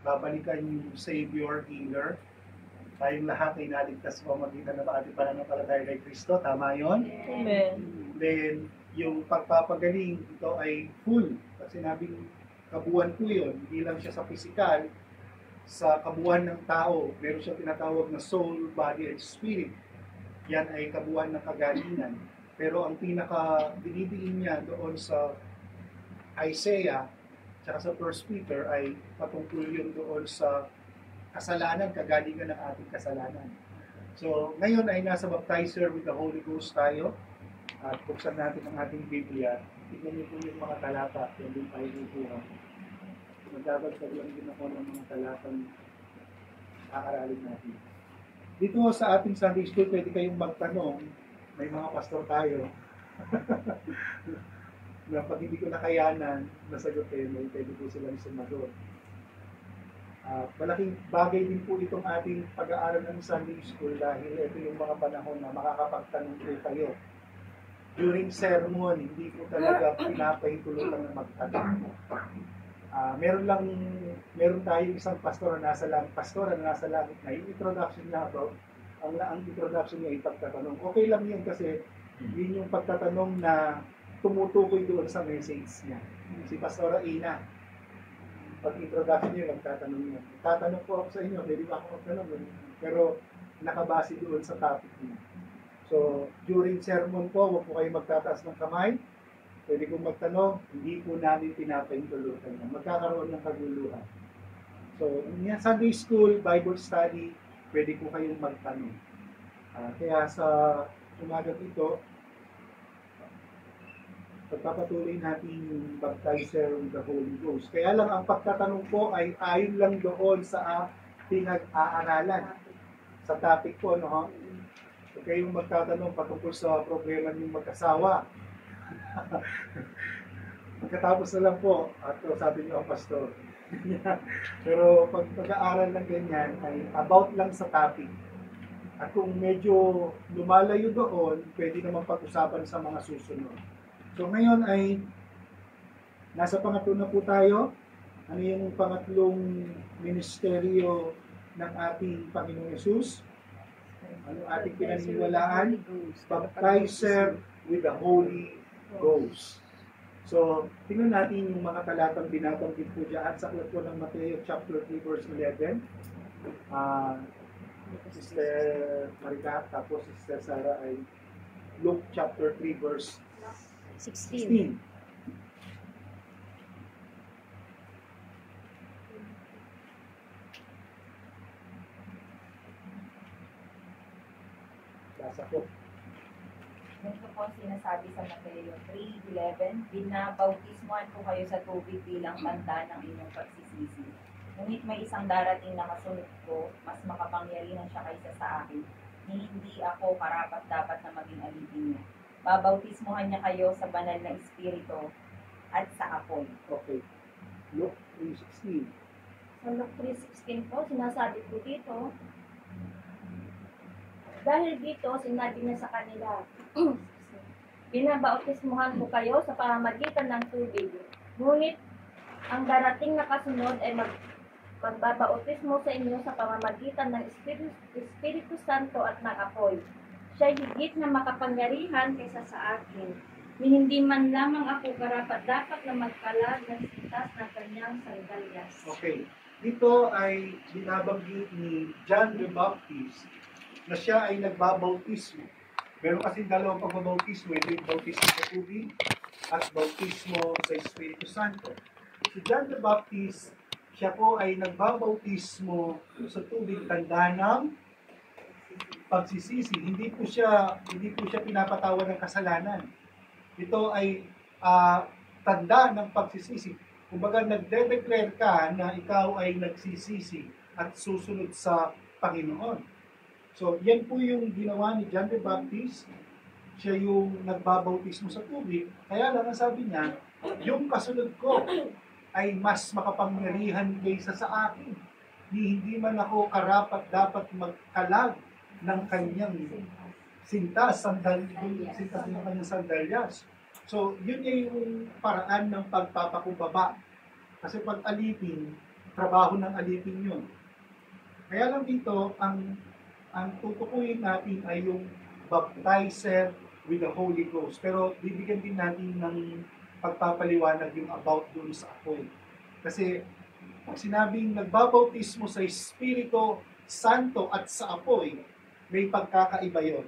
babalikan yung Savior, Healer. Tayong lahat ay naligtas sa pamagitan ng ating pananampalataya kay Kristo. Tama yun? Amen. Then, yung pagpapagaling, ito ay full. Kasi sinabing kabuuan po yun. Hindi lang siya sa physical, sa kabuuan ng tao. Meron siyang tinatawag na soul, body, and spirit. Yan ay kabuuan ng kagalingan. Pero ang pinaka dinidiin niya doon sa Isaiah tsaka sa 1 Peter ay patungkol yun doon sa kasalanan, kagalingan ng ating kasalanan. So, ngayon ay nasa baptizer with the Holy Ghost tayo. At buksan natin ang ating Biblia. Tignan niyo po yung mga talata. Yan din tayo kukuha. Magdadagdag lang din ako ng mga talatang aaralin natin. Dito sa ating Sunday School, pwede kayong magtanong. May mga pastor tayo. Na pag hindi ko nakayanan, nasagutin, may pwede po silang sumagot. Malaking bagay din po itong ating pag-aaral ng Sunday School dahil ito yung mga panahon na makakapagtanong po kayo. During sermon, hindi po talaga pinapahintulutan na magtanong. Meron tayong isang pastor na nasa langit na yung introduction niya about ang introduction niya ay pagtatanong. Okay lang yun kasi yun yung pagtatanong na tumutukoy doon sa message niya. Si Pastora Ina, pag introduction niya, magtatanong niya. Tatanong po ako sa inyo, pwede ba ako magtanong? Pero nakabase doon sa topic niya. So, during sermon po, huwag po kayo magtataas ng kamay. Pwede kong magtanong, hindi po namin pinapahintulutan yan. Magkakaroon ng kaguluhan. So, in Sunday School, Bible Study, pwede po kayong magtanong. Kaya sa umagang ito, pagpapatuloy natin yung baptizer with the Holy Ghost. Kaya lang ang pagtatanong po ay ayon lang doon sa pinag-aaralan. Sa topic po, no? So, kayong magtatanong patungkol sa problema ng mag-asawa. Pagkatapos na lang po, at sabi niyo ang pastor. Pero pag pag-aaral ng ganyan ay about lang sa topic. At kung medyo lumalayo doon, pwede naman pag-usapan sa mga susunod. So ngayon ay nasa pangatlo na po tayo. Ano yung pangatlong ministeryo ng ating Panginoong Yesus? Ano ating pinaniniwalaan? Baptizer with the Holy Ghost. So, tingnan natin yung mga talatang binabanggit po dyan sa aklat po ng Mateo chapter 3 verse 11. Sister Marica, tapos Sister Sarah ay Luke chapter 3 verse 16. Basa po. Ganito po sinasabi sa Mateo 3:11, binabautismohan ko kayo sa tubig bilang tanda ng inyong pagsisisi. Ngunit may isang darating na kasunod ko, mas makapangyarihan siya kaysa sa akin, ni hindi ako karapat dapat na maging alipin niya. Babautismohan niya kayo sa banal na espiritu at sa apoy. Okay. Luke 3:16. Sa Luke 3:16 po, sinasabi po dito, dahil dito, sinabi niya sa kanila, binabautismuhan ko kayo sa pamamagitan ng tubig. Ngunit, ang darating na kasunod ay magbabautismo sa inyo sa pamamagitan ng Espiritu Santo at ng apoy. Siya higit na makapangyarihan kaysa sa akin. Ni hindi man lamang ako karapat-dapat na magkalag ng sintas ng kanyang sandalyas. Okay. Dito ay binabanggit ni John the Baptist na siya ay nagbabautismo. Meron kasi dalawang pagbabautismo. Ito yung bautismo sa tubig at bautismo sa Espiritu Santo. Si John the Baptist, siya po ay nagbabautismo sa tubig, tanda ng pagsisisi. Hindi po siya pinapatawan ng kasalanan. Ito ay tanda ng pagsisisi. Kumbaga nagde-declare ka na ikaw ay nagsisisi at susunod sa Panginoon. So, yan po yung ginawa ni John the Baptist. Siya yung nagbabautismo sa tubig. Kaya lang, ang sabi niya, yung kasunod ko ay mas makapangyarihan kaysa sa akin. Hindi man ako karapat dapat magkalag ng kanyang sintas ng kanyang sandalyas. So, yun yung paraan ng pagpapakumbaba. Kasi pag alipin, trabaho ng alipin yun. Kaya lang dito, ang tutukuyin natin ay yung baptizer with the Holy Ghost. Pero bibigyan din natin ng pagpapaliwanag yung about dun sa apoy. Kasi pag sinabing nagbabautismo sa Espiritu Santo at sa apoy, may pagkakaiba yun.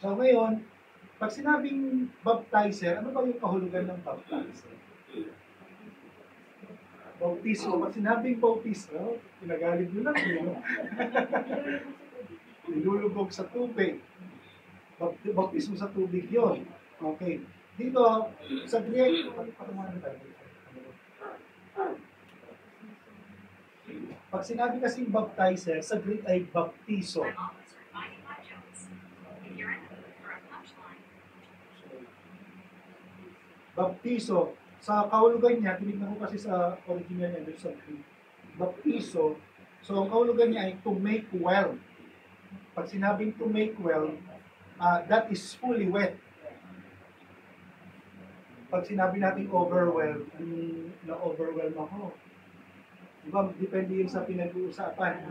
So ngayon, pag sinabing baptizer, ano ba yung kahulugan ng baptizer? Bautismo. Pag sinabing bautismo, pinagalit nyo lang yun. Nilulubog sa tubig. Bautismo sa tubig yon. Okay. Dito, sa Greek, pag sinabi kasing baptizer, sa Greek ay baptizo. Baptizo, sa kahulugan niya, tinignan ko kasi sa original niya, sa Greek. Baptizo, so ang kahulugan niya ay to make well. Pag sinabing to make well, that is fully wet. Pag sinabi natin overwhelm, anong na-overwhelm ako? Diba, depende yun sa pinag-uusapan.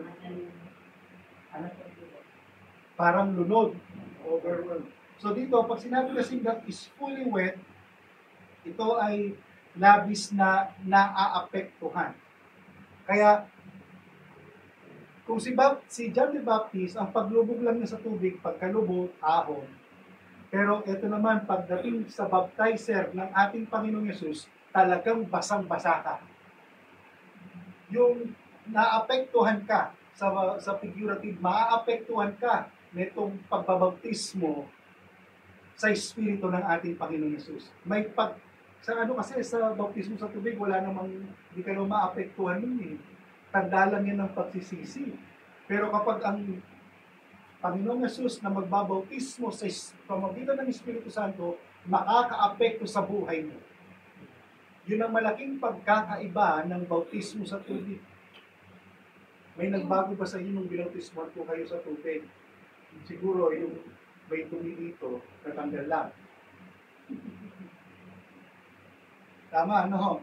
Parang lunod, overwhelm. So dito, pag sinabi kasi that is fully wet, ito ay labis na naaapektuhan. Kaya, kung si John the Baptist, ang paglubog lang niya sa tubig, pagkalubog, ahon. Pero ito naman, pagdating sa baptizer ng ating Panginoong Yesus, talagang basang-basa ka. Yung naapektuhan ka, sa figurative, maaapektuhan ka nitong pagbabautismo sa Espiritu ng ating Panginoong Yesus. Kasi sa bautismo sa tubig, wala namang, hindi ka naman maapektuhan nun eh. Tanda lang yan ng pagsisisi. Pero kapag ang Panginoong Yesus na magbabautismo sa pamamagitan ng Espiritu Santo, makakaapekto sa buhay mo. Yun ang malaking pagkakaiba ng bautismo sa tubig. May nagbago ba sa inyo nung binautismohan po kayo sa tubig? Siguro yung may dumi dito, natanggal lang. Tama, no?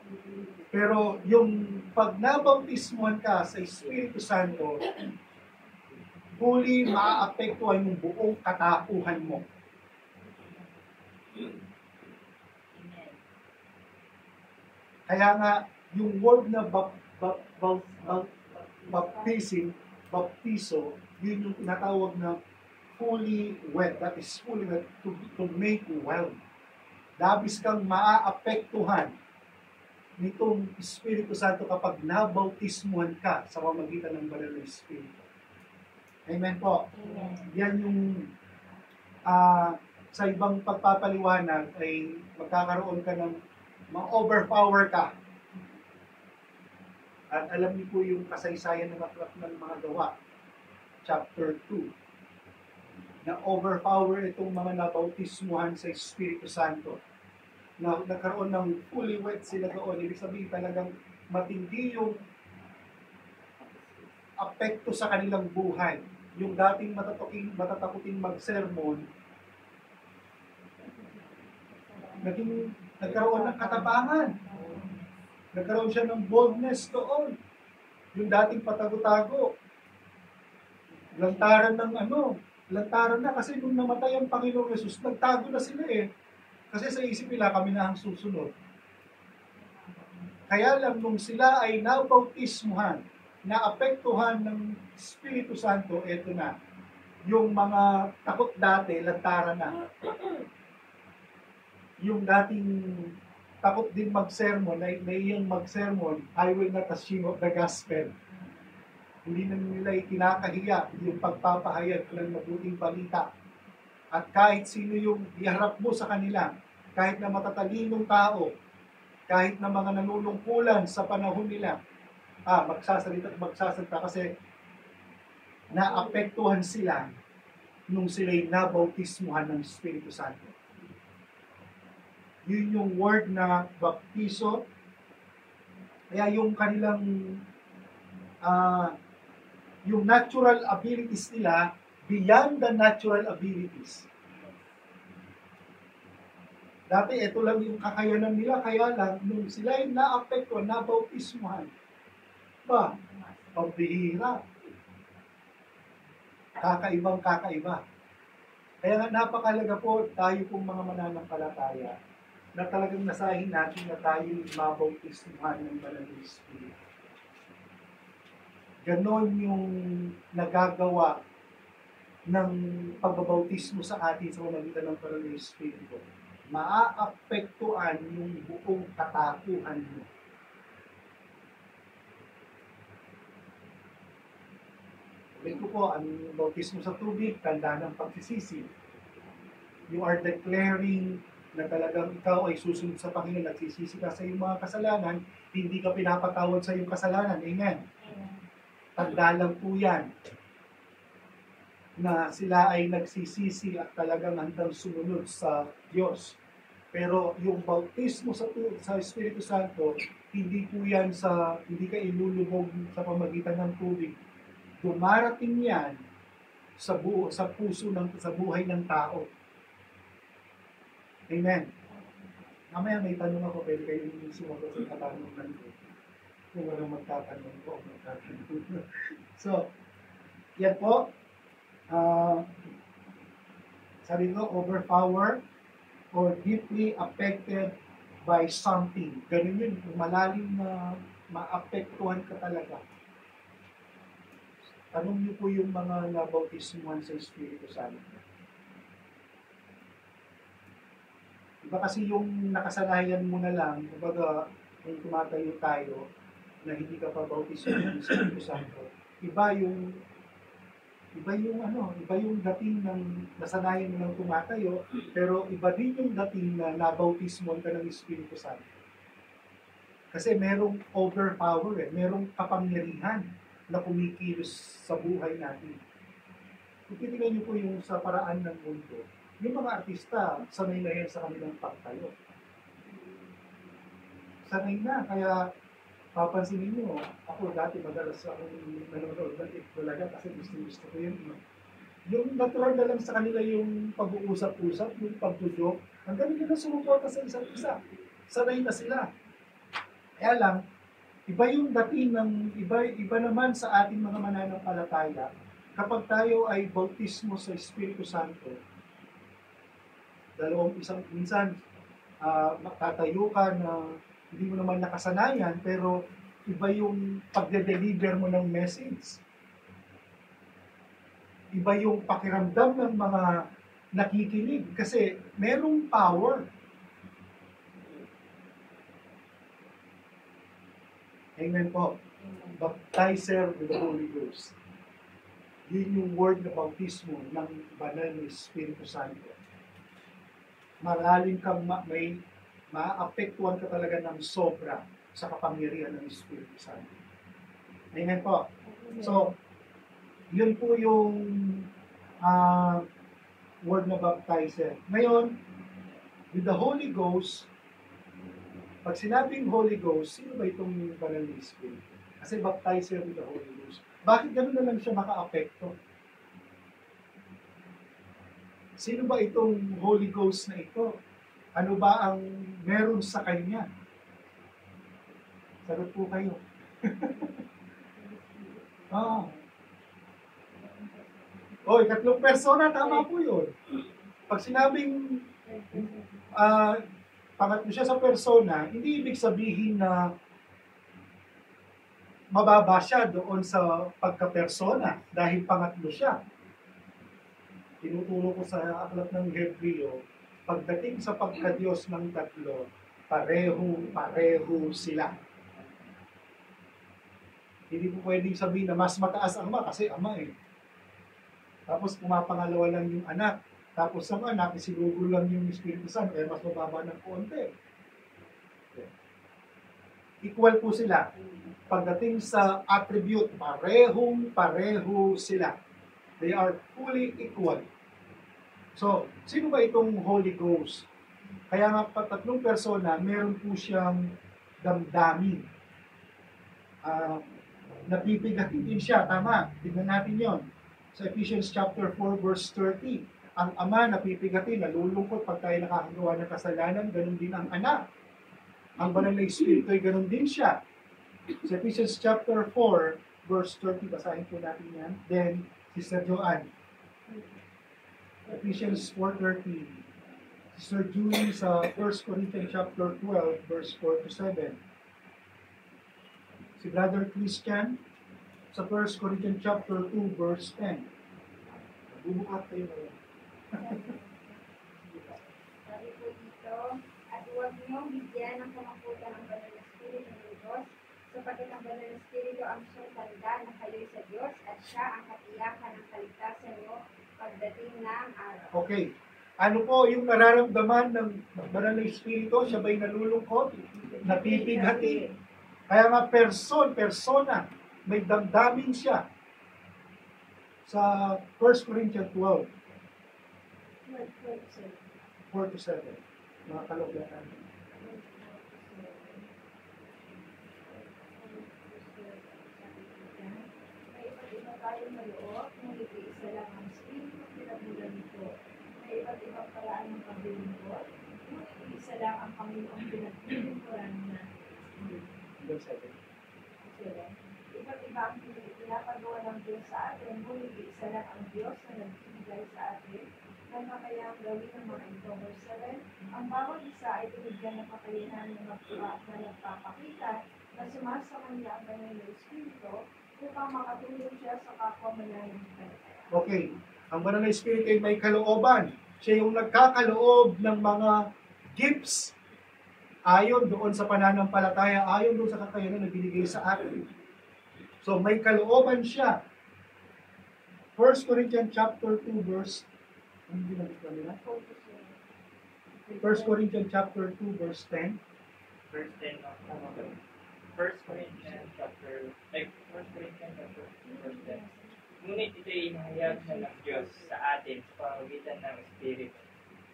Pero yung pag nabautismohan ka sa Espiritu Santo, fully maaapektuhan yung buong katauhan mo. Kaya nga, yung word na baptizo, yun yung tinatawag na fully wet. That is fully wet, to make well. Labis kang maaapektuhan nitong Espiritu Santo kapag nabautismuhan ka sa pamamagitan ng banal na Espiritu. Amen po. Amen. Yan yung sa ibang pagpapaliwanag ay magkakaroon ka ng ma-overpower ka. At alam niyo po yung kasaysayan ng aklat ng mga gawa, chapter 2, na overpower itong mga nabautismuhan sa Espiritu Santo. Na nagkaroon ng fully wet sila doon. Ibig sabihin talagang matindi yung apekto sa kanilang buhay. Yung dating matatakuting mag-sermon, nagkaroon ng katapangan. Nagkaroon siya ng boldness doon. Yung dating patago-tago. Lantaran na kasi nung namatay ang Panginoong Yesus, nagtago na sila eh. Kasi sa isip nila, kami na ang susunod. Kaya lang nung sila ay nabautismuhan, naapektuhan ng Espiritu Santo, eto na. Yung mga takot dati, lantaran na. Yung dating takot din mag-sermon, naiyang mag-sermon, I will not assume of the gospel. Hindi na nila ikinakahiya yung pagpapahayag ng mabuting balita. At kahit sino yung iharap mo sa kanila, kahit na matatalinong tao, kahit na mga nanunungkulan sa panahon nila, magsasalita kasi naapektuhan sila nung sila'y nabautismuhan ng Espiritu Santo. Yun yung word na baptizo. Kaya yung kanilang yung natural abilities nila beyond the natural abilities. Dati ito lang yung kakayanan nila, kaya lang nung sila ay naapektuhan, nabautismuhan, ba, pambihira. Kakaibang kakaiba. Kaya nga napakalaga po tayo pong mga mananampalataya na talagang nasahin natin na tayo mabautismuhan ng Banal na Espiritu. Ganon yung nagagawa ng pagbabautismo sa atin sa pamamagitan ng Banal na Espiritu. Maaapektuhan yung buong katapuhan mo. Ulit ko po, ang bautismo sa tubig, tanda ng pagsisisi. You are declaring na talagang ikaw ay susunod sa Panginoon, nagsisisi ka sa iyong mga kasalanan, hindi ka pinapatawad sa iyong kasalanan. Amen. Tanda lang po yan na sila ay nagsisisi at talagang handang sumunod sa Diyos. Pero yung bautismo sa Espiritu Santo, hindi po yan hindi ka ilulubog sa pamagitan ng tubig. Dumarating yan sa buhay ng tao. Amen. Mamaya may tanong ako, pwede kayong sumagot sa katanungan ko. Kung walang magtatanong ko, magtatanong. So, yan po. Sabi ko, overpower or deeply affected by something. Ganun yun, malalim na maapektuhan ka talaga. Tanong niyo po yung mga nabautismuhan sa Espiritu Santo. Iba kasi yung nakasanayan mo na lang, kumbaga, kung tumatayo tayo, na hindi ka pa bautismuhan sa Espiritu Santo, iba yung dating ng nasanayan mo ng tumatayo, pero iba din yung dating na nabautismuhan ka ng Espiritu Santo. Kasi merong overpower, merong kapangyarihan na kumikilos sa buhay natin. Kung titignan niyo po yung sa paraan ng mundo, yung mga artista, sanay na yan sa kanilang pagtayo. Sanay na, kaya papansinin niyo, ako dati madalas akong nanonood ng talaga kasi gusto ko yun. Yung natural na lang sa kanila yung pag-uusap-usap, yung pagtudyo, hanggang nila sumuporta sa isa't isa. Sanay na sila. Kaya lang, iba yung dating iba naman sa ating mga mananampalataya kapag tayo ay bautismo sa Espiritu Santo. Minsan tatayo ka na hindi mo naman nakasanayan, pero iba yung pagde-deliver mo ng message. Iba yung pakiramdam ng mga nakikinig kasi merong power. Amen po. Baptizer with the Holy Ghost. Yun yung word na bautismo ng Banal na Espiritu Santo. Malalim kang maapektuhan ka talaga ng sobra sa kapangyarihan ng Espiritu Santo. Amen po. So, yun po yung word na baptizer. Ngayon, with the Holy Ghost, pag sinabing Holy Ghost, sino ba itong Banal na Espiritu? Kasi baptizer with the Holy Ghost. Bakit gano'n na lang siya maka-apekto? Sino ba itong Holy Ghost na ito? Ano ba ang meron sa kanya? Sagot po kayo. Tatlong persona, tama po yun. Pag sinabing pangatlo siya sa persona, hindi ibig sabihin na mababa siya doon sa pagka-persona dahil pangatlo siya. Tinuturo ko sa aklat ng Hebreo, pagdating sa pagka-Diyos ng tatlo, pareho sila. Hindi po pwedeng sabihin na mas mataas ang Ama kasi Ama eh. Tapos pumapangalawa lang yung anak. Tapos ang anak, isinugol lang yung Espiritu Santo, kaya mas mababa ng konti. Equal po sila. Pagdating sa attribute, pareho sila. They are fully equal. So, sino ba itong Holy Ghost? Kaya nga tatlong persona, meron po siyang damdamin. Napipigatin din siya, tama. Tignan natin yon sa Ephesians chapter 4 verse 30. ang ama napipigati, nalulungkot pag tayo nakakagawa ng kasalanan, ganun din ang anak. Ang banal na Espiritu ay ganun din siya. Sa Ephesians chapter 4, verse 30, basahin po natin yan. Then, Sister Joanne. Ephesians 4:30. Sister Julie sa 1 Corinthians chapter 12, verse 4 to 7. Si Brother Christian sa 1 Corinthians chapter 2, verse 10. Bubukat kayo na yan. Sabi po dito, at huwag niyong bigyan ng kamakutan ang banal na Espiritu ng Diyos, sapagkat ang banal na Espiritu ang siyang tanda na kayo'y sa Diyos at siya ang katiyakan ng kaligtasan niyo pagdating ng araw. Okay. Ano po yung nararamdaman ng banal na Espiritu? Siya ba'y nalulungkot? Napipighati? Kaya nga persona, may damdamin siya. Sa 1 Corinthians 12, 4 to 7. Mga kalugatan. May iba't iba tayong maloob, ngunit isa lang ang Espiritu pinagmulan nito. May iba't ibang paraan ng paglilingkod, ngunit isa lang ang Panginoong pinaglilingkuran na Verse 7. Iba't iba ang pinapagawa ng Diyos sa atin, ngunit isa lang ang Diyos na nagbibigay sa atin ng makayang gawin ng mga ito. Verse 7, ang bawat isa ay binigyan ng kakayahan ng nagpapakita na sumasama niya ang banal na Espiritu upang makatulong siya sa kapwa mananampalataya. Okay. Ang banal na Espiritu ay may kalooban. Siya yung nagkakaloob ng mga gifts ayon doon sa pananampalataya, ayon doon sa kakayanan na binigay sa atin. So may kalooban siya. 1 Corinthians chapter 2 verse 1 Corinthians chapter 2 verse 10. Verse 10 of 1 Corinthians chapter 2 verse 10. Ngunit ito'y inahayag na ng Diyos sa atin sa pamamagitan ng Espiritu.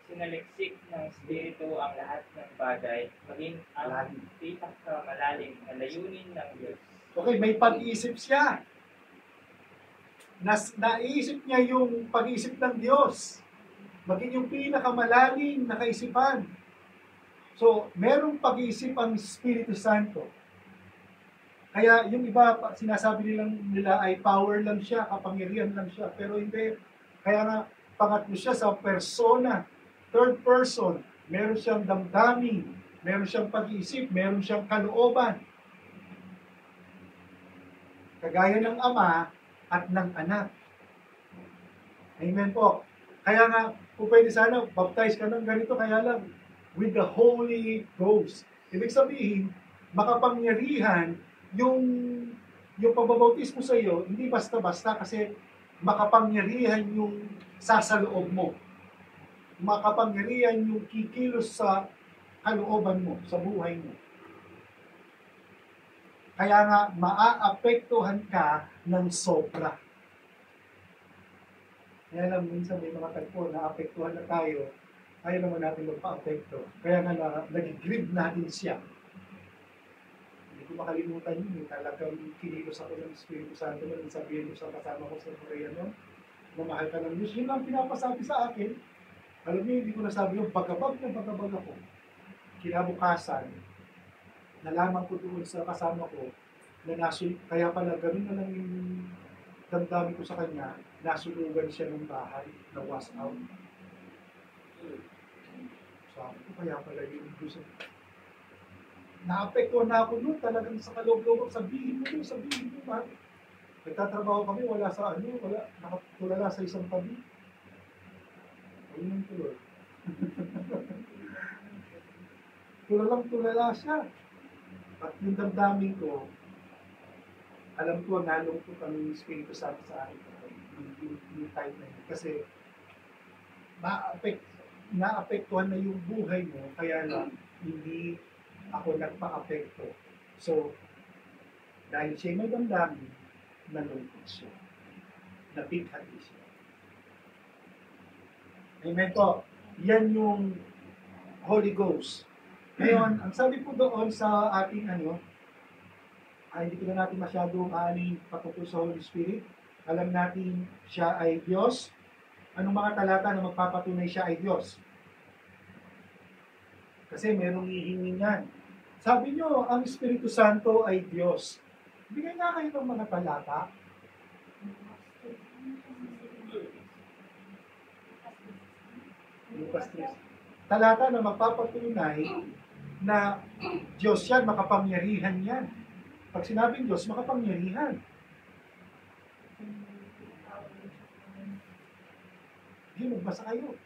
Sinaliksik ng Espiritu ang lahat ng bagay, maging ang pinakamalalim na layunin ng Diyos. Okay, may pag-iisip siya. Naisip niya yung pag-iisip ng Diyos. Maging yung pinakamalalim na kaisipan. So, merong pag-iisip ang Espiritu Santo. Kaya yung iba, sinasabi nila ay power lang siya, kapangyarihan lang siya. Pero hindi. Kaya nga, pangatlo siya sa persona, third person. Meron siyang damdamin, meron siyang pag-iisip, meron siyang kalooban. Kagaya ng Ama at ng Anak. Amen po. Kaya nga, kung pwede sana, baptize ka ng ganito, kaya lang, with the Holy Ghost. Ibig sabihin, makapangyarihan yung pagbabautismo sa iyo, hindi basta-basta kasi makapangyarihan yung sasaloob mo. Makapangyarihan yung kikilos sa kalooban mo, sa buhay mo. Kaya nga, maaapektuhan ka ng sobra. Kaya lang, minsan may mga tagpo, naapektuhan na tayo, ayaw naman natin magpa-apekto. Kaya nga, nag-grieve natin siya. Hindi ko makalimutan yun. Talagang kinilos ako ng Espiritu Santo nung sabihin ko sa kasama ko sa Korea noon, na mahal ka ng Diyos. Yun ang pinapasabi sa akin. Alam niyo, hindi ko nasabi yung bagabag ako. Kinabukasan, nalaman ko doon sa kasama ko na kaya pala ganun na lang yung damdamin ko sa kanya, nasulugan siya ng bahay, na was out. Sabi ko, kaya pala yung gusto. Naapekto na ako noon, talagang sa kaloob-loob, sabihin mo, ba? Nagtatrabaho kami, wala, nakatulala sa isang tabi. Ayun yung tuloy. Tulala siya. At yung damdamin ko, alam ko, nalungkot ang Espiritu Santo sa akin. Yung time na yun. Kasi, naapektuhan na yung buhay mo, kaya lang, hindi ako nagpa-apekto. So, dahil siya may damdamin, nalungkot siya. Napighati siya. Amen po. Yan yung Holy Ghost. Ngayon, ang sabi po doon sa ating ay hindi ko na natin masyadong patungkol sa Holy Spirit. Alam natin siya ay Diyos. Anong mga talata na magpapatunay siya ay Diyos? Kasi merong hihingin yan. Sabi nyo, ang Espiritu Santo ay Diyos. Bigay nga kayo ng mga talata. Lucas 3. Talata na magpapatunay na Diyos yan, makapangyarihan yan. Pag sinabing Diyos, makapangyarihan. Hindi, magbasa kayo.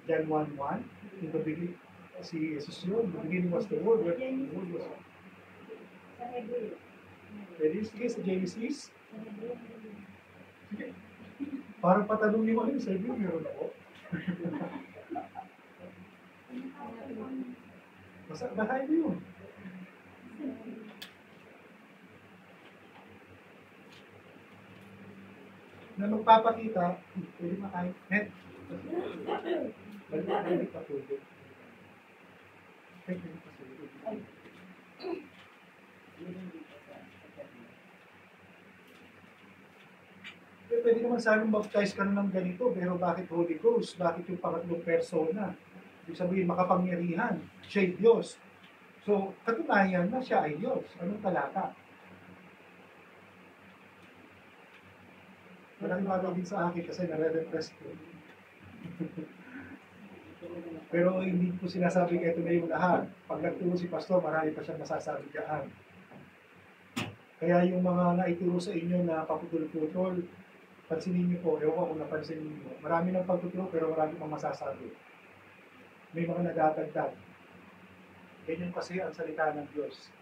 John 1:1, in the beginning, si Jesus yun, the beginning was the Word, the Word was. Sa Hebreo. Pwede, sige, sa Genesis. Sige. Parang patanong niyo ano, sa Hebreo, meron ako. Basahin mo yun. Na magpapakita, pwede makain. Net. Balik pa po. Pwede naman sanang baptize ka na ng ganito, pero bakit Holy Ghost? Bakit yung pangatlong persona? Ibig sabihin, makapangyarihan. Siya ay Diyos. So, katunayan na siya ay Diyos. Anong talata? Malaking bagay din sa akin kasi nare-repress ko. Pero hindi ko sinasabing ito na yung lahat. Pag nagturo si Pastor, marami pa siyang masasabi dyan. Kaya yung mga naituro sa inyo na paputol-putol, pansinin niyo po, ewan ko kung napansin niyo. Marami ng pagtuturo pero marami pang masasabi. May mga nadatagdag. Ganyan kasi ang salita ng Diyos.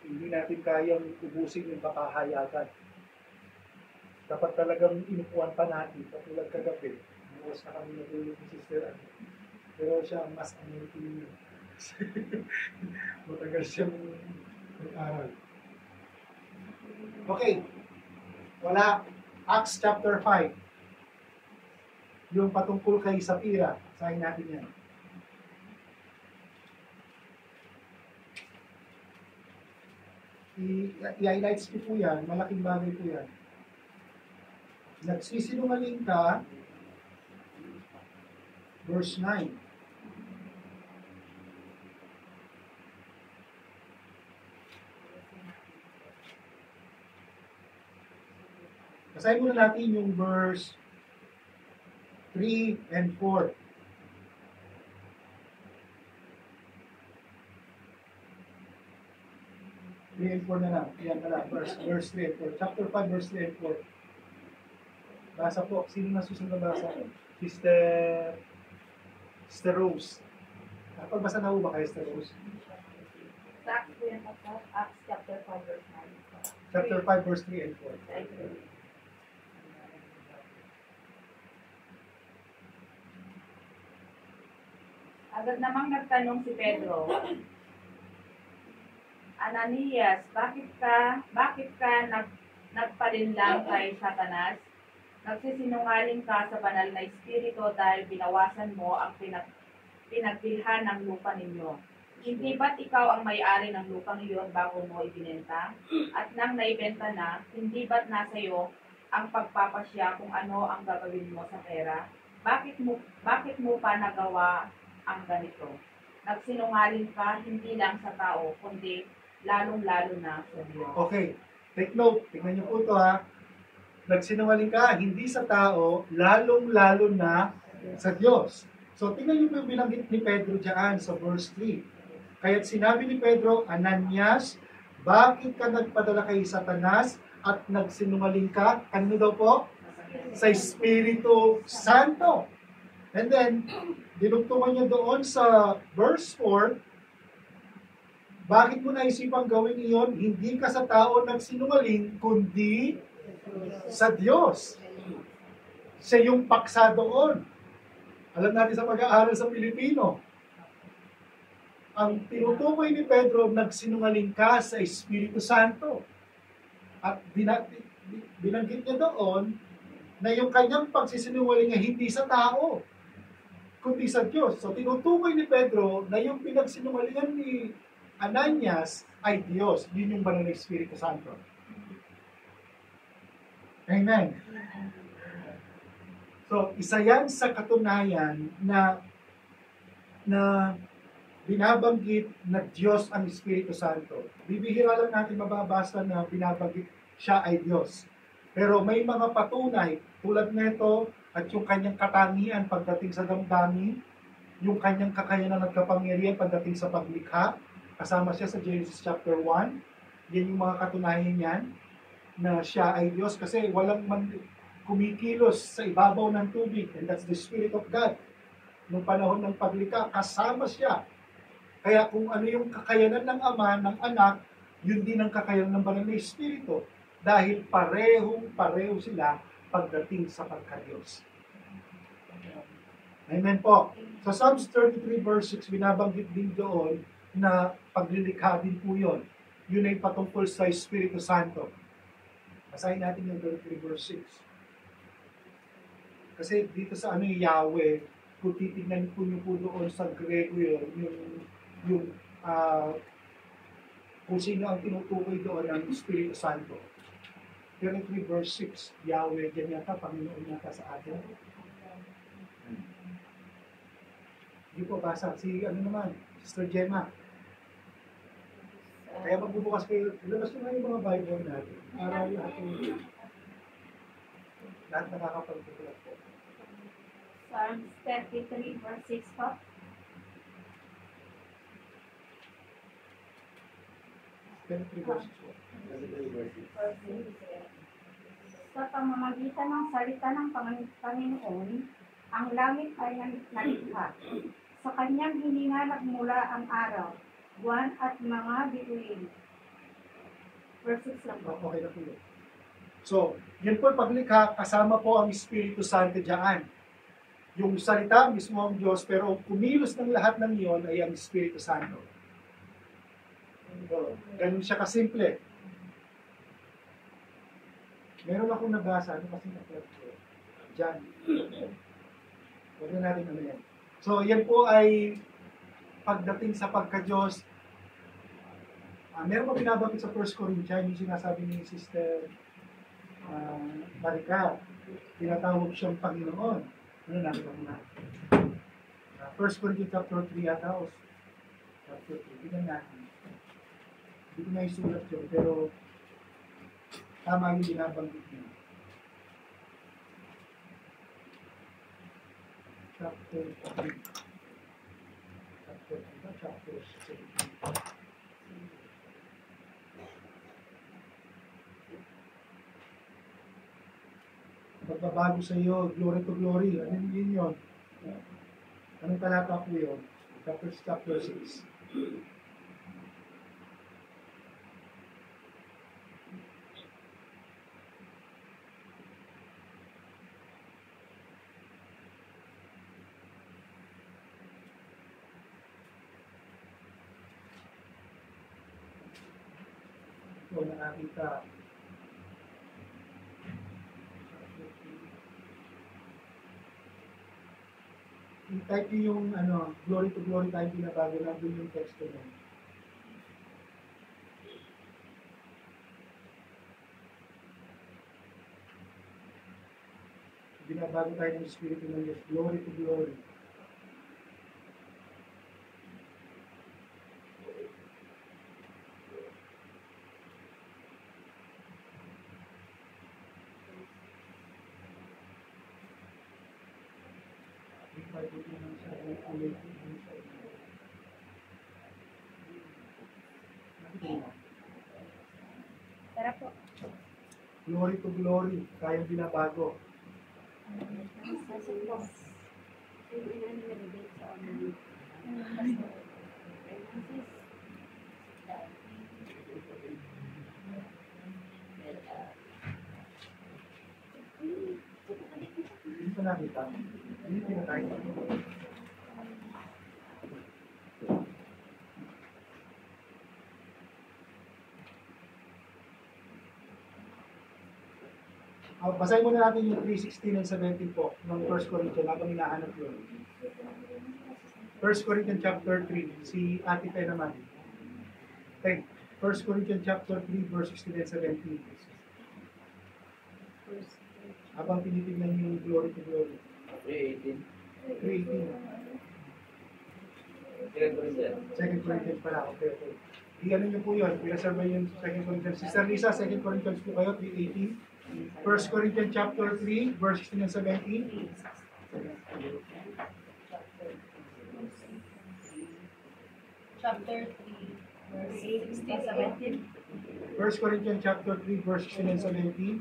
Hindi natin kayang ubusin yung kakahayagan. Dapat talagang inupuan pa natin. Katulad kagabi, bukas na kami natulog ni Sister Anne. Pero siya ang mas anointing niyo. Matagal siyang mag-aral. Okay. Wala. Acts chapter 5. Yung patungkol kay Sapphira. Sahin natin yan. I-highlights ko po yan. Malaking bagay po yan. Nagsisinungaling ka, verse 9. Basahin muna natin yung verse 3 and 4. And 4 na lang. Yan na lang. Verse 3 and 4. Chapter 5, verse 3 and 4. Basa po. Sino na susunod na basa? Sister Rose. Pagbasa na ho ba kayo, Sister Rose? Sa Acts po yan, Pastor. Acts chapter 5 verse 9. Chapter 5, verse 3 and 4. Agad namang nagtanong si Pedro, Ananias, bakit ka nagpalinlang kay Satanas? Nagsisinungaling ka sa banal na espiritu dahil binawasan mo ang pinagbilhan ng lupa ninyo. Hindi ba't ikaw ang may-ari ng lupang iyon bago mo ibinenta? At nang naibenta na, hindi ba't nasa iyo ang pagpapasya kung ano ang gagawin mo sa pera? Bakit mo pa nagawa ang ganito? Nagsinungaling ka hindi lang sa tao, kundi lalong-lalo na sa Diyos. Okay. Take note. Tingnan niyo po ito ha. Nagsinungaling ka hindi sa tao, lalong-lalo na sa Diyos. So, tingnan niyo po yung binanggit ni Pedro dyan sa verse 3. Kaya't sinabi ni Pedro, Ananias, bakit ka nagpadala kay Satanas at nagsinungaling ka? Ano daw po? Sa Espiritu Santo. And then, dinugtungan niya doon sa verse 4, bakit mo naisipang gawin iyon? Hindi ka sa tao nagsinungaling, kundi sa Diyos. Siya yung paksa doon. Alam natin sa pag-aaral sa Pilipino, ang tinutukoy ni Pedro, nagsinungaling ka sa Espiritu Santo. At binanggit niya doon na yung kanyang pagsisinungaling ay hindi sa tao, kundi sa Diyos. So tinutukoy ni Pedro na yung pinagsinungalingan ni Ananias ay Diyos. Yun yung banal na Espiritu Santo. Amen. So, isa yan sa katunayan na binabanggit na Diyos ang Espiritu Santo. Bibihira lang natin mababasa na binabanggit siya ay Diyos. Pero may mga patunay tulad nito at yung kanyang katangian pagdating sa damdamin, yung kanyang kakayanan at kapangyarihan pagdating sa paglikha, kasama siya sa Genesis chapter 1. Yan yung mga katunayan niyan na siya ay Diyos kasi walang man kumikilos sa ibabaw ng tubig, and that's the Spirit of God. Nung panahon ng paglikha, kasama siya. Kaya kung ano yung kakayanan ng Ama, ng Anak, yun din ang kakayanan ng Banal na Espiritu. Dahil pareho sila pagdating sa pagka-Diyos. Amen po. Sa Psalms 33 verse 6, binabanggit din doon na paglilikha din po yun. Yun ay patungkol sa Espiritu Santo. Basahin natin yung 33 verse 6. Kasi dito sa Yahweh, kung titignan po niyo po doon sa Grego yun, kung sino ang tinutukoy doon ng Espiritu Santo. 33 verse 6, Yahweh, yan yata, Panginoon yata sa atin. Hindi po basa. Si Sister Gemma. Kaya magbubukas kayo, ilabas nyo nga yung mga Bible natin. Para lahat nakakapagpupulat po. Psalms 33 verse 6 po. Sa pamamagitan ng salita ng Panginoon, ang langit ay nalikha. Sa kanyang hininga nagmula ang araw, buwan at mga bituin. Verse 6 lang po. Okay na po yun. So, yun po paglikha, kasama po ang Espiritu Santo dyan. Yung salita mismo ang Diyos, pero ang kumilos ng lahat ng iyon ay ang Espiritu Santo. So, ganun siya kasimple. Meron akong nabasa, ano kasi na-plot ko? Diyan. Huwag na natin yan. So, yan po ay pagdating sa pagka-Diyos. Meron pa binabanggit sa 1 Corinthians, yung sinasabi ni Sister Marica, tinatawag siyang Panginoon. Ano nakita mo na? 1 Corinthians chapter 3 yata o chapter 3. Tignan natin. Hindi ko na isulat yun, pero tama yung binabanggit niya. Chapter 3. Chapter 6. Magbabago sa iyo, glory to glory. Ano yun yun? Anong talata po yun? Chapter 6. Ito nakakita. I-type niyo yung glory to glory tayo binabago na doon yung text ko nun. Binabago tayo ng Espiritu ng Diyos. Glory to glory. Tara po. Glory to glory, kayang binabago. Hindi ko nakita. Hindi pinatay. Basahin muna natin yung 3:16 and 17 po ng 1 Corinthians habang hinahanap yun. 1 Corinthians chapter 3, si Ate Pe naman. Okay. 1 Corinthians chapter 3 verse 16 and 17. Habang tinitignan niyo yung glory to glory. 3:18. 3:18. Second Corinthians. 2 Corinthians pala. Okay. Ano niyo po yun? Pinaserve yung 2 Corinthians. Sister Lisa, 2 Corinthians po kayo, 3:18. 1 Corinthians chapter 3, verse 16 and 17. Chapter 3, verse 16, 17. 1 Corinthians chapter 3, verse 16 and 17.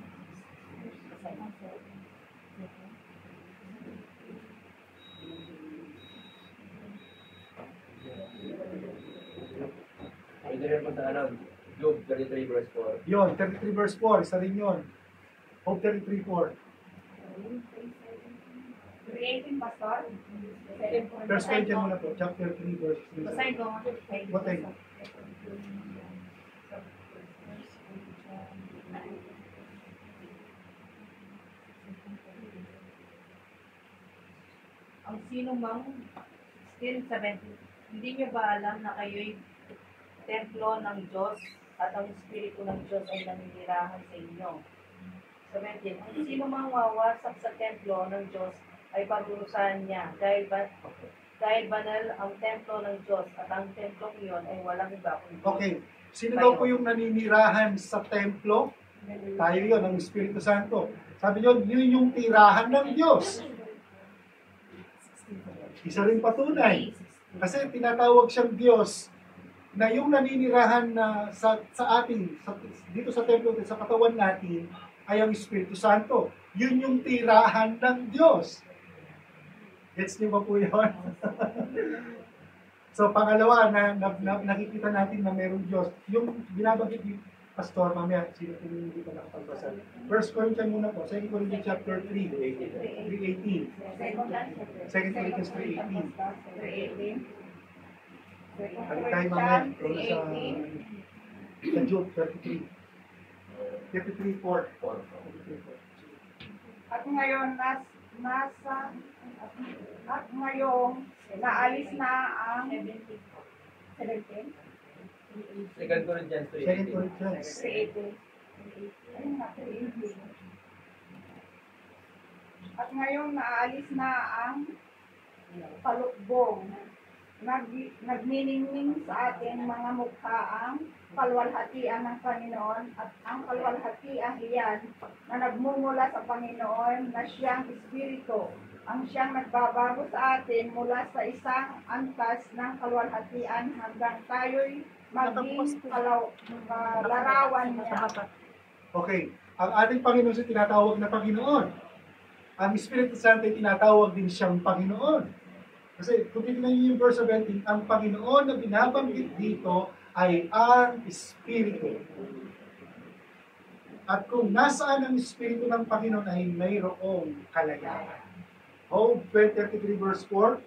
Pwede rin po sa Job 33 verse 4. Yun, 33 verse 4. Isa rin yun. Hope 33, 4. Creating pastor. First Corinthians muna po, chapter 3, verse 16. Basahin ko nga. Basahin. Ang sino mang, still 17, hindi nyo ba alam na kayo'y templo ng Diyos at ang Espiritu ng Diyos ay naninirahan sa inyo? 17, ang sino mang wawasak sa templo ng Diyos ay parurusahan niya dahil banal ang templo ng Diyos at ang templong iyon ay walang iba kundi Okay. Sino daw po yung naninirahan sa templo? Tayo yun, ang Espiritu Santo. Sabi nyo, yun yung tirahan ng Diyos. Isa rin patunay. Kasi tinatawag siyang Diyos na yung naninirahan na sa atin, dito sa templo, sa katawan natin, ay ang Espiritu Santo. Yun yung tirahan ng Diyos. Gets niyo ba po yun? So, pangalawa, nakikita natin na mayroong Diyos. Yung binabanggit ni Pastor, mamaya, sino kung hindi pa nakapagbasa. 1 Corinthians muna po, 2 Corinthians chapter 3, 3:18. 2 Corinthians 3:18. Balik tayo mamaya, kung sa Job 33. 33:4. At ngayon, naalis na ang 17. Second Corinthians 2 3:18. Corinthians. At ngayon, naalis na ang palukbong. Nagniningning sa ating mga mukha ang kalwalhatian ng Panginoon at ang kalwalhatian iyan na nagmumula sa Panginoon na siyang Espiritu ang siyang nagbabago sa atin mula sa isang antas ng kalwalhatian hanggang tayo'y maging larawan niya. Okay. Ang ating Panginoon ay tinatawag na Panginoon. Ang Espiritu Santo ay tinatawag din siyang Panginoon. Kasi kung titignan niyo yung verse 17, ang Panginoon na binabanggit dito ay ang Espiritu. At kung nasaan ang Espiritu ng Panginoon ay mayroong kalayaan. Job 33 verse 4,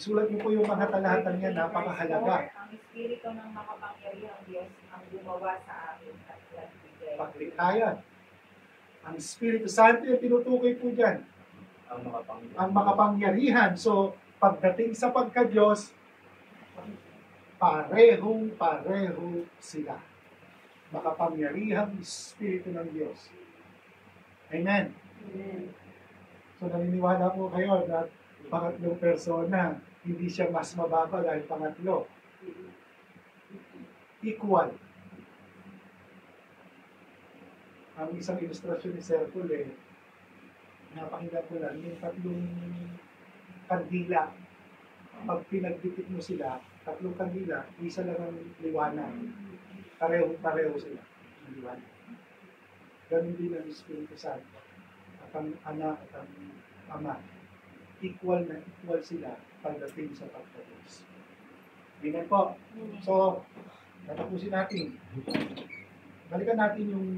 isulat niyo po yung mga talahatan niya, napakahalaga. Ang Espiritu ng makapangyarihang Diyos ang gumawa sa akin at nagbigay. Paglikhayan. Ang Espiritu Santo yung tinutukoy po dyan. Ang makapangyarihan. So, pagdating sa pagka-Diyos, pareho sila. Makapangyarihang Espiritu ng Diyos. Amen. So, naniniwala po kayo na pangatlong persona, hindi siya mas mababa dahil pangatlo. Equal. Ang isang ilustrasyon ni Sir Paul, napakinggan ko lang, yung tatlong kandila, pag pinagdikit mo sila, tatlong kandila, isa lang ang liwanag. Pareho sila ang liwanag. Ganun din ang Espiritu Santo. At ang anak at ang ama. Equal sila pagdating sa pagkatapos. Amen po. So, natapusin natin. Balikan natin yung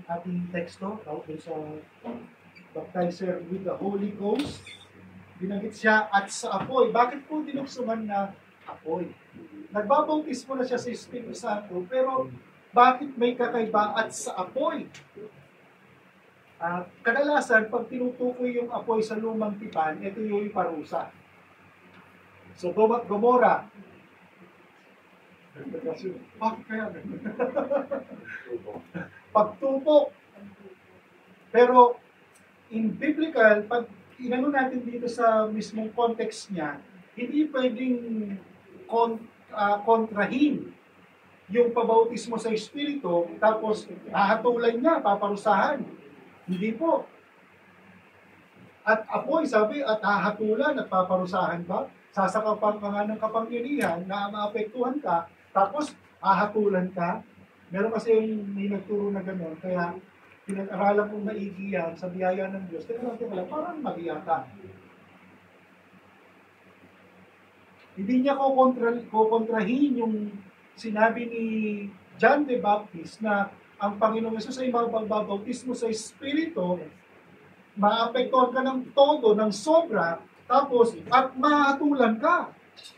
ating teksto tawag sa baptizer with the Holy Ghost. Binanggit siya at sa apoy. Bakit po dinuksuman na apoy? Nagbabautismo na siya sa Espiritu Santo, pero bakit may kakaiba at sa apoy? Kadalasan, pag tinutukoy yung apoy sa lumang tipan, ito yung parusa. So, Gomora. Bakit kaya? Pagtupok. Pero in biblical, pag inano natin dito sa mismong context niya, hindi pwedeng kontrahin yung pabautismo sa Espiritu, tapos hahatulan niya, paparusahan. Hindi po. At apoy, sabi, at hahatulan at paparusahan ba? Sasakapang ka nga ng kapangyarihan na maapektuhan ka, tapos hahatulan ka. Meron kasi may nagturo na gano'n, kaya pinag-aralan kong maigi yan sa biyaya ng Diyos. Teka lang, parang mali yata. Hindi niya kukontrahin yung sinabi ni John the Baptist na ang Panginoong Yesus ay magbabautismo sa Espiritu, maapektuhan ka ng todo, ng sobra, tapos at mahatulan ka.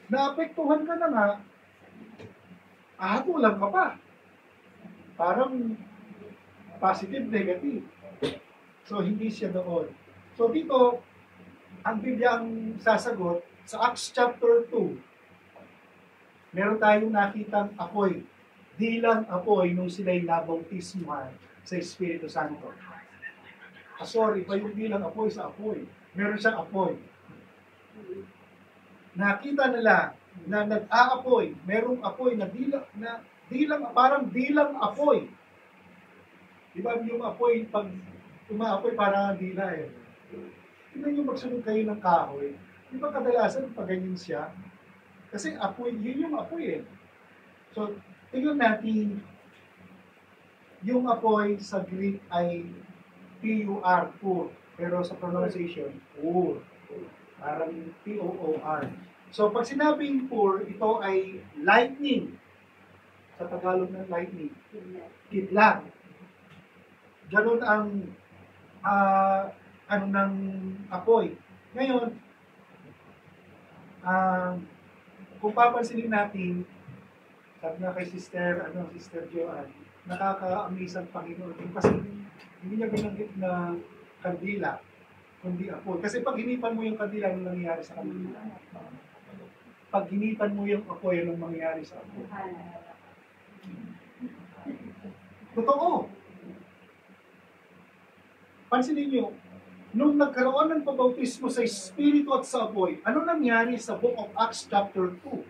Naapektuhan ka na nga, ahatulan ka pa. Parang positive, negative. So, hindi siya doon. So, dito, ang Biblia ang sasagot sa Acts chapter 2. Meron tayong nakitang apoy. Dilang apoy nung sila'y nabautismuhan sa Espiritu Santo. Sorry, pa yung dilang apoy sa apoy. Meron siyang apoy. Nakita nila na nag-aapoy. Merong apoy na dilang, parang dilang apoy. Diba yung apoy, pag umaapoy parang dila eh. Tingnan yung magsunod kayo ng kahoy. Di ba kadalasan pag ganyan siya? Kasi apoy, yun yung apoy eh. So, tingnan natin, yung apoy sa Greek ay P-U-R, pur. Pero sa pronunciation, pur. Parang P-O-O-R. So, pag sinabing pur, ito ay lightning. Sa Tagalog ng lightning. Kidlat. Ganon ang ng apoy. Ngayon, kung papansinin natin, sabi nga kay Sister Joanne, nakaka-amaze ang Panginoon. Kasi hindi niya binanggit na kandila, kundi apoy. Kasi pag hinipan mo yung kandila, anong nangyayari sa kandila? Pag hinipan mo yung apoy, anong mangyayari sa apoy? Totoo. Pansinin niyo, nung nagkaroon ng pabautismo sa Espiritu at sa apoy, ano nangyari sa Book of Acts chapter 2?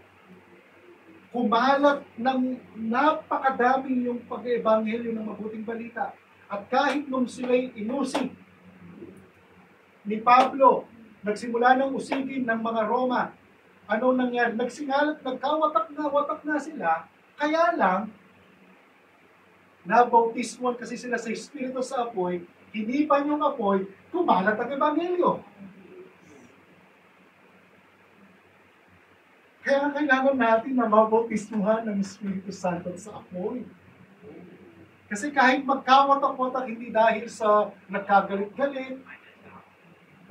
Kumalat ng napakadami yung pag-ebanghelyo ng mabuting balita. At kahit nung sila'y inusig ni Pablo, nagsimula ng usigin ng mga Roma, ano nangyari? Nagsingalat, nagkawatak na sila, kaya lang, nabautismuhan kasi sila sa Espiritu sa apoy, hinipan yung apoy, kumalat ang ebanghelyo. Kaya kailangan natin na mabautismuhan ng Espiritu Santo sa apoy. Kasi kahit magkawatak-watak, hindi dahil sa nagkagalit-galit,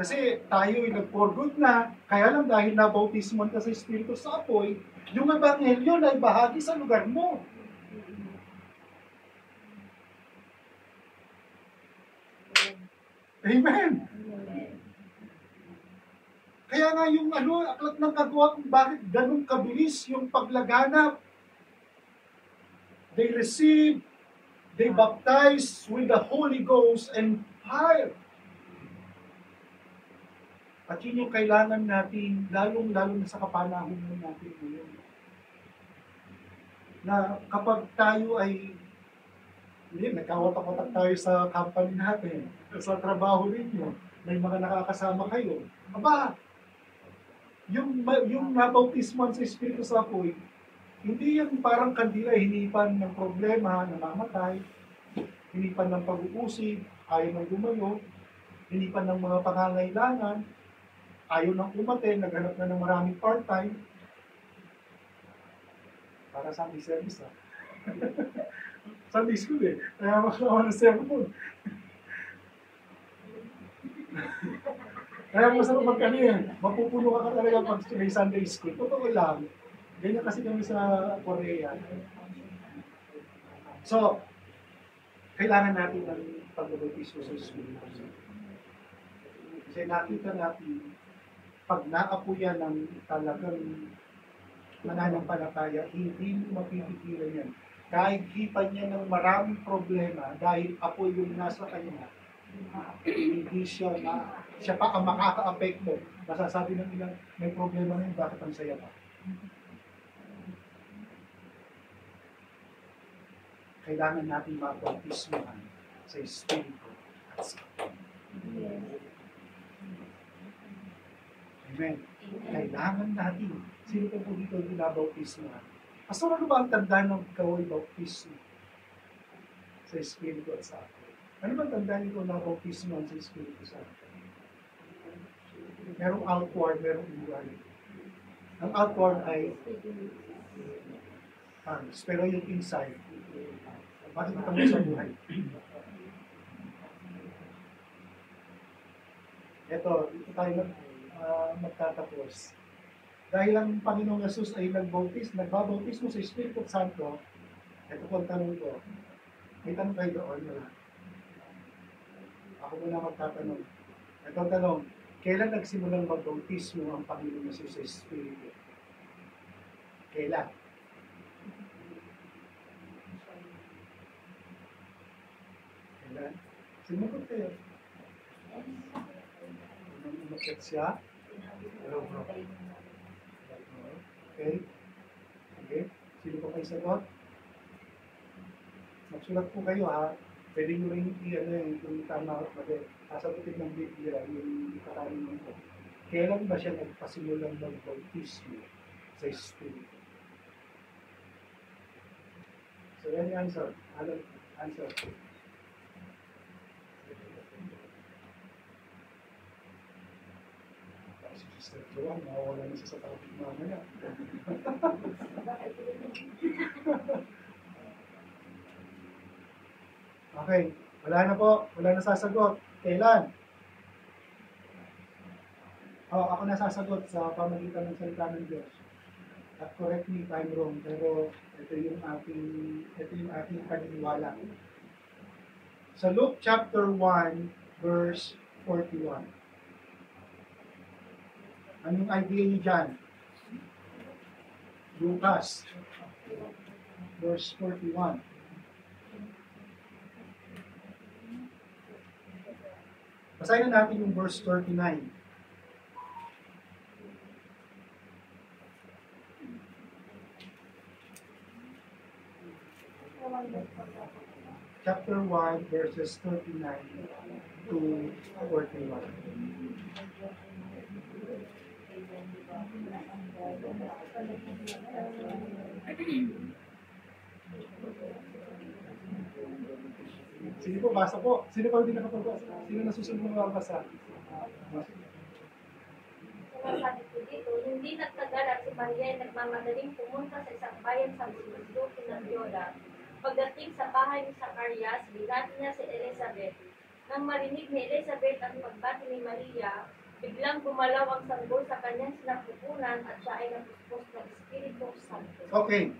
kasi tayo ay nag-for good na, kaya lang dahil nabautismuhan ka sa Espiritu sa apoy, yung ebanghelyo na ibahagi sa lugar mo. Amen. Kaya nga yung aklat ng kagawa kung bakit ganun kabilis yung paglaganap. They receive, they baptize with the Holy Ghost and fire. At yun yung kailangan natin, lalong-lalo na sa kapanahon natin ngayon. Na kapag tayo ay nagkawatak-watak tayo sa company natin, sa trabaho ninyo, may mga nakakasama kayo. Aba, yung nabautismuhan sa Espiritu sa apoy, hindi yan parang kandila, hinipan ng problema, namamatay, hinipan ng pag-uusig, ayaw ng gumayo, hinipan ng mga pangangailangan, ayaw ng umaten, naghanap na ng maraming part-time. Para sa service ha. Sunday school eh. Kaya makawa ng sermon. Kaya masarap magkano mapupuno ka talaga pag may Sunday school. Totoo lang. Ganyan kasi kami sa Korea. So, kailangan natin ng pagbabautismo sa Espiritu. Kasi nakita natin, pag naapuyan ng talagang mananampalataya, hindi mo mapipigilan yan. Kahit hipan niya ng maraming problema dahil apoy yung nasa kanya, Hindi siya pa ang makaka-apekto. Masasabi ng ilang may problema na yun, bakit ang saya pa? Kailangan natin mabautismohan sa Espiritu at sa Amen. Kailangan natin. Sino po dito binabautismohan? Pastor, ano ba ang tanda ng ikaw ay bautismo sa Espiritu at sa Apo? Ano ba ang tanda nito ng bautismohan sa Espiritu sa Apo? Merong outward, merong inward. Ang outward ay tongues, pero yung inside, makikita mo sa buhay. Ito, dito tayo magtatapos. Dahil ang Panginoong Jesus ay nagbabautismo sa Espiritu Santo, ito po ang tanong ko. May tanong kayo doon, wala? Ako muna magtatanong. Ito ang tanong, kailan nagsimulang magbautismo ang Panginoong Jesus sa Espiritu? Kailan? Kailan? Sinugot kayo. Umakyat siya. Okay. Okay. Sino pa kayo sagot? Magsulat po kayo ha. Pwede nyo rin yung tama at mali. Sasagutin ng Biblia yung ikatanong ko. Kailan ba siya nagpasimulang mag-bautismo sa Espiritu? So yan yung answer. Answer. Si Sister Joanne, mawawala na siya sa topic mamaya. Okay, wala na po. Wala na sasagot. Kailan? Ako na sasagot sa pamagitan ng salita ng Diyos. At correct me if I'm wrong, pero ito yung ating paniniwala. Sa Luke chapter 1, verse 41. Anong idea niyo dyan? Lucas, verse 41. Basahin na natin yung verse 39. Chapter 1, verses 39 to 41. Sino po, basa po? Sino pa hindi nakapagbasa? Sino nasusunod ng mabasa? Sabi ko dito, hindi nagtagal at si Maria ay nagmamadaling pumunta sa isang bayan sa Luki ng Jordan. Pagdating sa bahay ni Zacarias, binati niya si Elizabeth. Nang marinig ni Elizabeth ang pagbati ni Maria, biglang gumalaw ang sanggol sa kanyang sinapupunan at siya ay napuspos ng Espiritu Santo. Okay.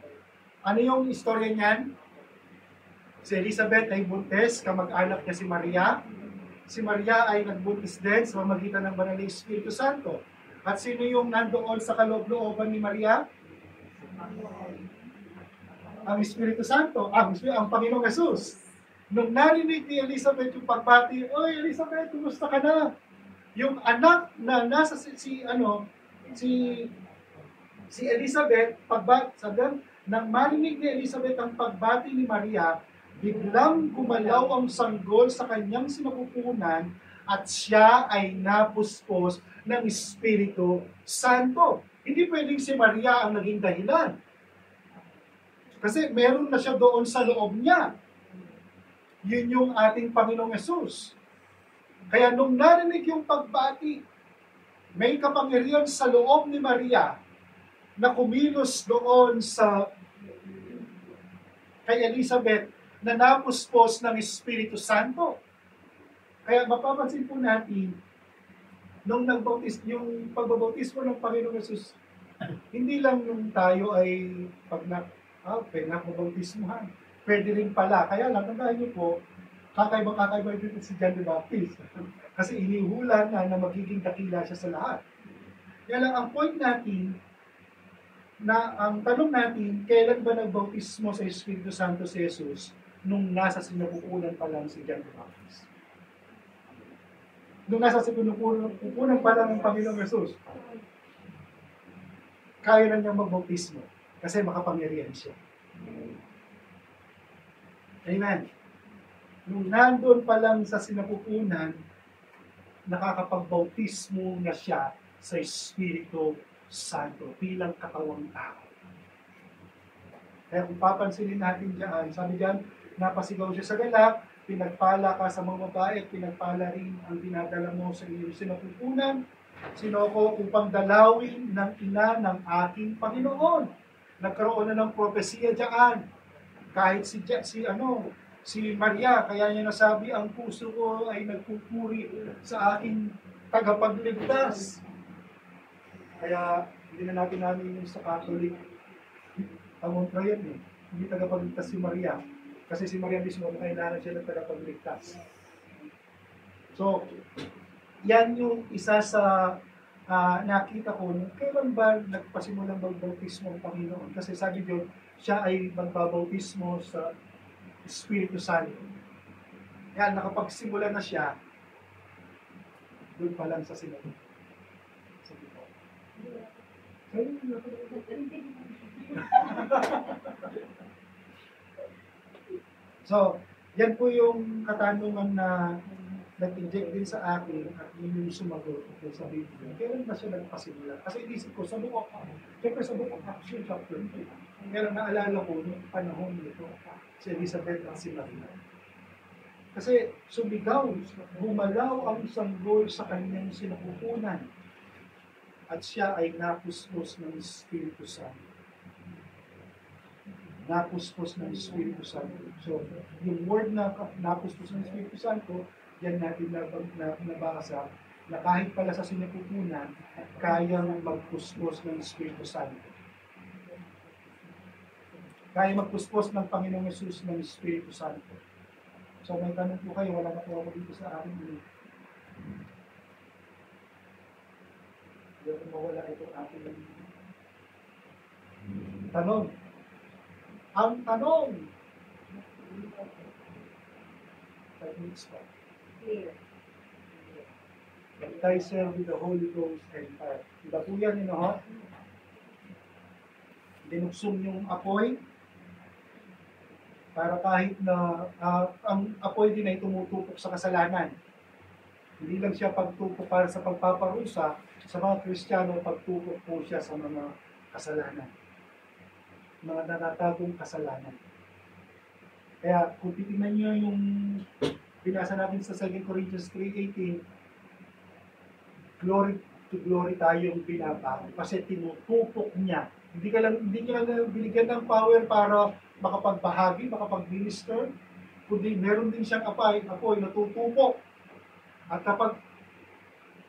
Ano yung istorya niyan? Si Elizabeth ay buntis, kamag-anak niya si Maria. Si Maria ay nagbuntis din sa pamamagitan ng banal na Espiritu Santo. At sino yung nandoon sa kaloob-looban ni Maria? Ang Espiritu Santo, ang Panginoong Jesus. Nung narinig ni Elizabeth yung pagbati, "Oy Elizabeth, kumusta ka na?" Yung anak na nasa si Elizabeth, nang marinig ni Elizabeth ang pagbati ni Maria, biglang gumalaw ang sanggol sa kanyang sinapupunan at siya ay napuspos ng Espiritu Santo. Hindi pwedeng si Maria ang naging dahilan. Kasi meron na siya doon sa loob niya. Yun yung ating Panginoong Yesus. Kaya nung narinig yung pagbati, may kapangyarihan sa loob ni Maria na kumilos doon kay Elizabeth na napuspos ng Espiritu Santo. Kaya mapapansin po natin, nung yung pagbabautismo ng Panginoong Yesus, hindi lang nung tayo ay pinapabautismohan. Pwede rin pala. Kaya lang, tandaan niyo po, kakaiba dito si John the Baptist. Kasi inihulan na magiging dakila siya sa lahat. Kaya lang, ang point natin, ang tanong natin, kailan ba nagbautismo sa Espiritu Santo si Jesus nung nasa sinapupunan pa lang si John the Baptist? nung nasa sa pupunan pa lang ng Panginoong Yesus, kaya na niyang magbautismo kasi makapangyarihan siya. Amen. Nung nandun pa lang sa sinapupunan, nakakapagbautismo na siya sa Espiritu Santo bilang katawang tao. Kaya kung papansinin natin diyan, sabi diyan, napasigaw siya sa galak, pinagpala ka sa mga babae, at pinagpala rin ang dinadala mo sa iyong sinapupunan, sinoko upang dalawin ng ina ng aking Panginoon. Nagkaroon na ng propesiya diyan. Kahit si Maria, kaya niya nasabi, ang puso ko ay nagpupuri sa aking tagapagligtas. Kaya hindi na natin namin sa Catholic pangontra yan eh. Hindi tagapagligtas si Maria. Kasi si Maria mismo, kailangan siya ng tagapagligtas. So, yan yung isa sa nakita ko, kailan ba nagpasimulang magbautismo ang Panginoon? Kasi sabi Diyos, siya ay magbabautismo sa Espiritu Santo. Yan, nakapagsimula na siya, doon pa lang sa sinabi. Sabi ko. So, yan po yung katanungan na nag-inject din sa akin at yun yung sumagot ko sa Biblia. Kailan ba siya nagpasimula? Kasi inisip ko, sa Book of Acts, chapter 2. Kaya naalala ko noong panahon nito, si Elizabeth at si Maria. Kasi sumigaw, gumalaw ang sanggol sa kanyang sinapupunan at siya ay napuspos ng Espiritu Santo. Napuspos ng Espiritu Santo. So, yung word na napuspos ng Espiritu Santo, yan natin nabasa na kahit pala sa sinapupunan, kayang magpuspos ng Espiritu Santo. Kaya magpuspos ng Panginoong Yesus ng Espiritu Santo. So may tanong po kayo, wala na po ako dito sa akin. Hindi ako mawala itong aking tanong. Ang tanong! 5 minutes pa. Clear. Baptizer with the Holy Ghost and fire. Diba po yan, ha? Dinuksong yung apoy para kahit na ang apoy din ay tumutupok sa kasalanan. Hindi lang siya pagtupok para sa pagpaparusa, sa mga Kristiyano, pagtupok po siya sa mga kasalanan. Mga nanatagong kasalanan. Kaya kung titignan niyo yung binasa natin sa 2 Corinthians 3:18, glory to glory tayong binaba kasi tinutupok niya. Hindi ka lang binigyan ng power para makapagbahagi, makapag-minister, kundi meron din siyang apoy na tutupok. At kapag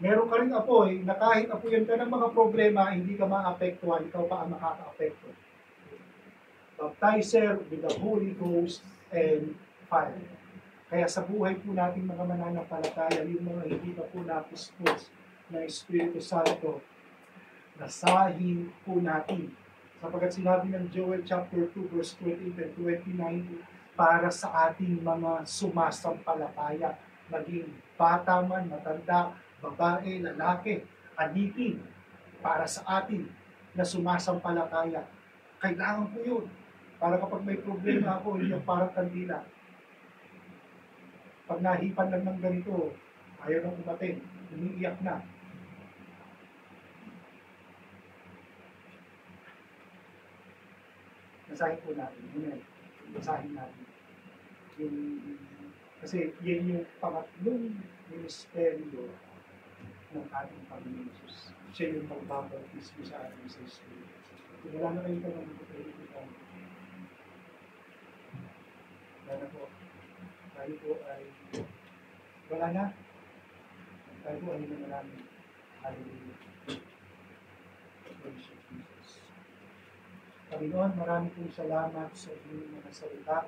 meron ka rin apoy, na kahit apoyan ka ng mga problema, hindi ka maapektuhan, ikaw pa ang makaka-apekto. Baptizer with the Holy Ghost and fire. Kaya sa buhay po natin mga mananampalataya, yung mga hindi pa po napuspos ng Espiritu Santo, nasahin po natin. Sapagkat sinabi ng Joel chapter 2 verse 28 and 29, para sa ating mga sumasampalataya, maging bata man, matanda, babae, lalaki, anitin, para sa atin na sumasampalataya. Kailangan po yun. Para kapag may problema ako, hindi yung parang kandila. Pag nahipan lang ng ganito, ayaw nang umatin, umiiyak na. Nasahin po natin. Nasahin natin. Kasi yan yung pangatlong ministeryo ng ating Panginoon Jesus. Siya yung magbabautismo sa ating sa Espiritu. Kung wala na kayo tanong dito, pwede ko tayo. Wala na po. Tayo po ay wala na. Tayo po ay naman. Hallelujah. Praise you, Jesus. Panginoon, marami pong salamat sa inyong mga salita,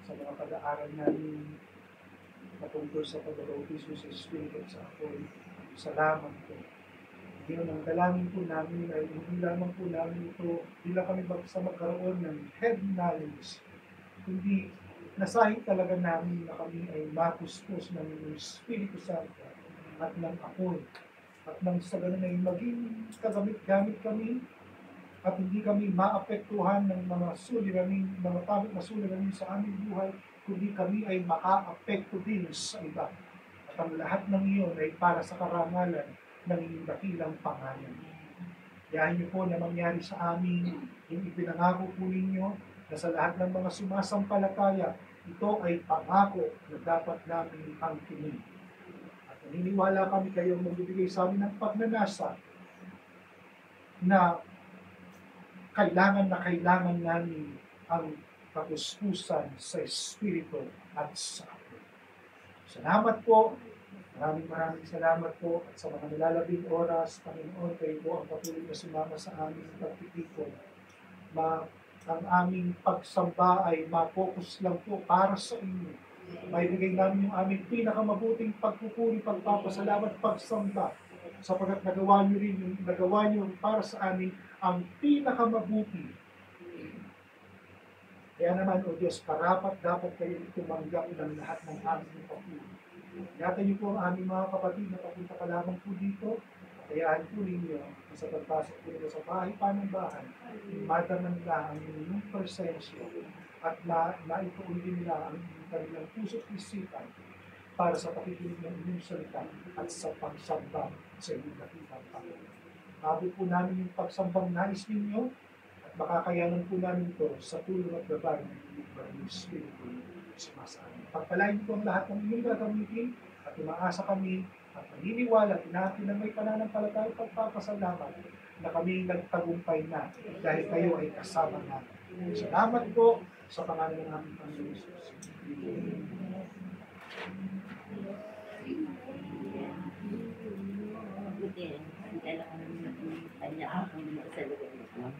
sa mga pag-aaral namin patungkol sa pagbabautismo sa Espiritu at sa apoy. Salamat po. Ngayon, ang dalangin po namin ay hindi lamang po namin ito, hindi lang kami basta magkaroon ng head knowledge, kundi nasahin talaga namin na kami ay mapuspos ng Espiritu Santo at ng apoy. At nang sa ganun ay maging kagamit-gamit kami at hindi kami maapektuhan ng mga suliranin, mga pangit na suliranin sa aming buhay, kundi kami ay makaapekto din sa iba. At ang lahat ng iyon ay para sa karangalan ng inyong dakilang pangalan. Yahin niyo po na mangyari sa amin yung ipinangako po ninyo na sa lahat ng mga sumasampalataya, ito ay pangako na dapat namin angkinin. At naniniwala kami kayong magbibigay sa amin ng pagnanasa na kailangan namin ang kapuspusan sa Espiritu at sa apoy. Salamat po. Maraming salamat po at sa mga nilalabing oras, Panginoon, kayo po ang patuloy na sumama sa aming pagtitipon. Ang aming pagsamba ay ma-focus lang po para sa inyo. Maibigay namin yung aming pinakamabuting pagpupuri, pagpapasalamat, pagsamba, sapagkat nagawa niyo para sa amin ang pinakamabuti. Kaya naman, O Diyos, dapat kayo tumanggap ng lahat ng aming papuri. Ingatan niyo po ang aming mga kapatid na papunta ka lamang po dito. Kayaan po ninyo sa pagpasok po nila sa bahay-panambahan, madaman nila ang inyong presensya at naituon din nila ang kanilang puso't isipan para sa pakikinig ng inyong salita at sa pagsamba sa inyong nakitang Panginoon. Abot po namin yung pagsambang nais ninyo at makakayanan po namin ito sa tulong at gabay ng inyong Espiritu sa amin. Pagpalain po ang lahat ng inyong gagamitin at umaasa kami at naniniwala at natin na may pananampalataya pagpapasalamat na kami nagtagumpay na dahil kayo ay kasama natin. Salamat po sa pangalan ng aming Panginoon Jesus. Buti, ang kailangan ng kanya ang sa lugar.